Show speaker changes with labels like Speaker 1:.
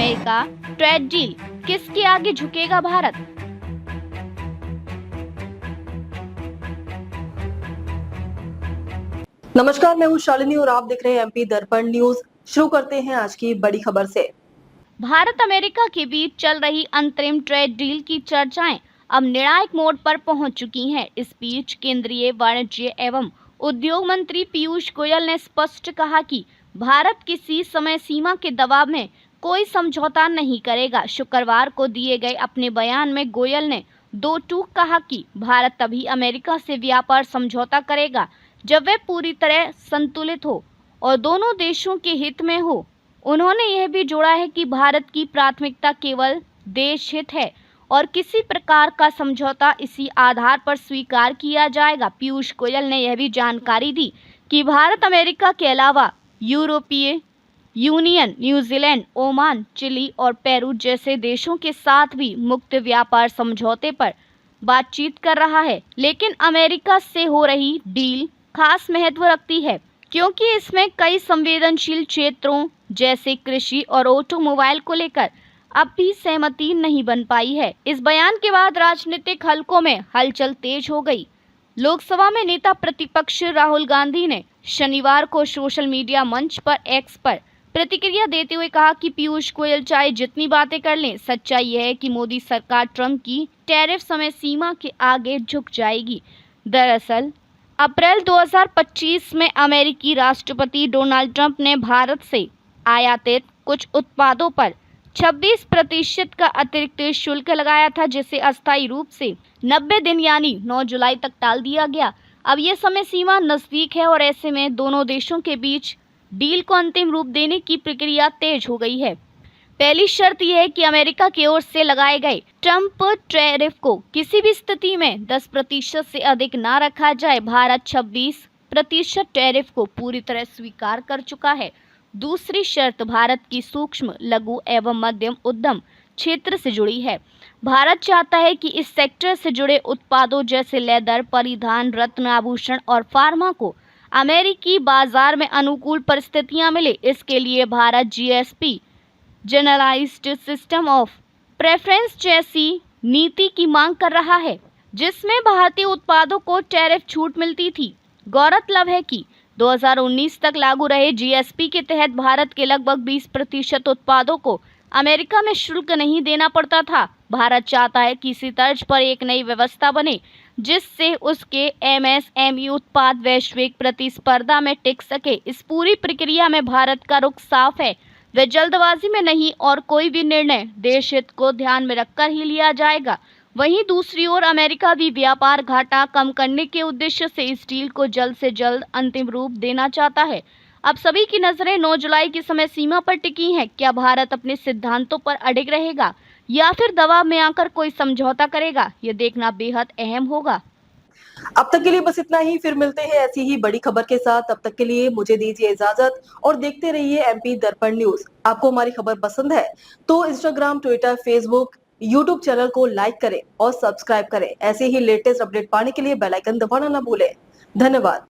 Speaker 1: America trade deal, किसके आगे झुकेगा भारत?
Speaker 2: नमस्कार, मैं हूँ शालिनी और आप देख रहे हैं एमपी दर्पण न्यूज। शुरू करते हैं आज की बड़ी खबर से।
Speaker 1: भारत अमेरिका के बीच चल रही अंतरिम ट्रेड डील की चर्चाएं अब निर्णायक मोड़ पर पहुंच चुकी हैं। इस बीच केंद्रीय वाणिज्य एवं उद्योग मंत्री पीयूष गोयल ने स्पष्ट कहा कि भारत किसी समय सीमा के दबाव में कोई समझौता नहीं करेगा। शुक्रवार को दिए गए अपने बयान में गोयल ने दो टूक कहा कि भारत तभी अमेरिका से व्यापार समझौता करेगा जब वह पूरी तरह संतुलित हो और दोनों देशों के हित में हो। उन्होंने यह भी जोड़ा है कि भारत की प्राथमिकता केवल देश हित है और किसी प्रकार का समझौता इसी आधार पर स्वीकार किया जाएगा। पीयूष गोयल ने यह भी जानकारी दी कि भारत अमेरिका के अलावा यूरोपीय यूनियन, न्यूजीलैंड, ओमान, चिली और पेरू जैसे देशों के साथ भी मुक्त व्यापार समझौते पर बातचीत कर रहा है, लेकिन अमेरिका से हो रही डील खास महत्व रखती है क्योंकि इसमें कई संवेदनशील क्षेत्रों जैसे कृषि और ऑटोमोबाइल को लेकर अब भी सहमति नहीं बन पाई है। इस बयान के बाद राजनीतिक हलकों में हलचल तेज हो गई। लोकसभा में नेता प्रतिपक्ष राहुल गांधी ने शनिवार को सोशल मीडिया मंच पर एक्स पर प्रतिक्रिया देते हुए कहा कि पीयूष गोयल चाहे जितनी बातें कर लें, सच्चाई यह है कि मोदी सरकार ट्रंप की टैरिफ समय सीमा के आगे झुक जाएगी। दरअसल अप्रैल 2025 में अमेरिकी राष्ट्रपति डोनाल्ड ट्रंप ने भारत से आयातित कुछ उत्पादों पर 26% का अतिरिक्त शुल्क लगाया था, जिसे अस्थायी रूप से 90 दिन यानी 9 जुलाई तक टाल दिया गया। अब ये समय सीमा नजदीक है और ऐसे में दोनों देशों के बीच डील को अंतिम रूप देने की प्रक्रिया तेज हो गई है। पहली शर्त यह है कि अमेरिका की ओर से लगाए गए ट्रंप टैरिफ को किसी भी स्थिति में 10% से अधिक ना रखा जाए। भारत 26% टैरिफ को पूरी तरह स्वीकार कर चुका है। दूसरी शर्त भारत की सूक्ष्म, लघु एवं मध्यम उद्यम क्षेत्र से जुड़ी है। भारत चाहता है कि इस सेक्टर से जुड़े उत्पादों जैसे लेदर, परिधान, रत्न, आभूषण और फार्मा को अमेरिकी बाजार में अनुकूल परिस्थितियां मिले। इसके लिए Bharat GSP, generalised system of preference जैसी नीति की मांग कर रहा है, जिसमें भारतीय उत्पादों को टैरिफ छूट मिलती थी। गौरतलब है कि 2019 तक लागू रहे जीएसपी के तहत भारत के लगभग 20% उत्पादों को अमेरिका में शुल्क नहीं देना पड़ता था। भारत चाहता है कि इसी तर्ज पर एक नई व्यवस्था बने जिससे उसके एमएसएमई उत्पाद वैश्विक प्रतिस्पर्धा में टिक सके। इस पूरी प्रक्रिया में भारत का रुख साफ है, वे जल्दबाजी में नहीं और कोई भी निर्णय देश हित को ध्यान में रखकर ही लिया जाएगा। वहीं दूसरी ओर अमेरिका भी व्यापार घाटा कम करने के उद्देश्य से इस डील को जल्द से जल्द अंतिम रूप देना चाहता है। अब सभी की नजरें 9 जुलाई की समय सीमा पर टिकी हैं। क्या भारत अपने सिद्धांतों पर अडिग रहेगा या फिर दबाव में आकर कोई समझौता करेगा, ये देखना बेहद अहम होगा।
Speaker 2: अब तक के लिए बस इतना ही, फिर मिलते हैं ऐसी ही बड़ी खबर के साथ। तब तक के लिए मुझे दीजिए इजाजत और देखते रहिए एमपी दर्पण न्यूज। आपको हमारी खबर पसंद है तो Instagram, Twitter, Facebook, YouTube channel को लाइक करें और सब्सक्राइब करें। ऐसे ही लेटेस्ट अपडेट पाने के लिए बेल आइकन दबाना ना भूलें। धन्यवाद।